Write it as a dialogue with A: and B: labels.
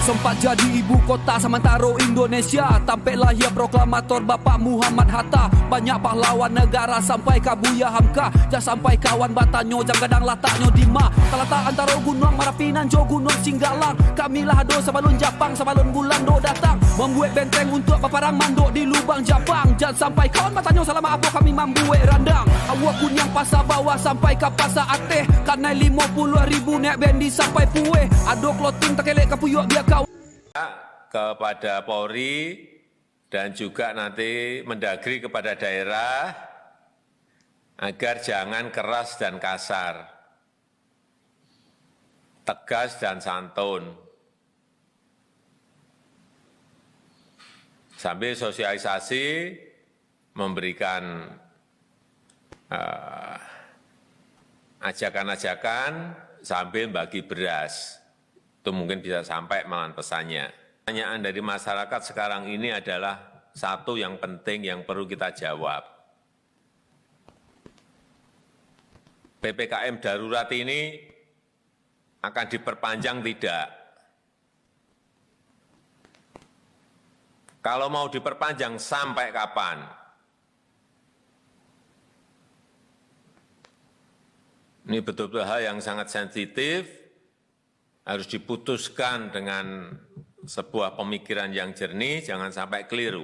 A: Sempat jadi ibu kota sementara Indonesia. Tampaklah ia proklamator Bapak Muhammad Hatta. Banyak pahlawan negara sampai Kabuya Hamka. Jangan sampai kawan batanyo, jam kadang lataknyo Dima. Terletak antara gunung Merapi nan jo gunung Singgalang. Kamilah do sebelum Japang, sebelum bulan do datang. Membuat benteng untuk paparang mandok di lubang Japang. Jangan sampai kawan batanyo selama apa kami membuat randang. Awak kunyang pasar bawah sampai ke pasar Ateh. Karena 50.000 nek bendi sampai puwe. Ado clothing terkelek kapuyuk biar kau.
B: Kepada Polri dan juga nanti Mendagri kepada daerah agar jangan keras dan kasar, tegas dan santun. Sambil sosialisasi memberikan ajakan-ajakan sambil bagi beras. Itu mungkin bisa sampai malahan pesannya. Pertanyaan dari masyarakat sekarang ini adalah satu yang penting yang perlu kita jawab. PPKM darurat ini akan diperpanjang tidak? Kalau mau diperpanjang sampai kapan? Ini betul-betul hal yang sangat sensitif, harus diputuskan dengan sebuah pemikiran yang jernih, jangan sampai keliru.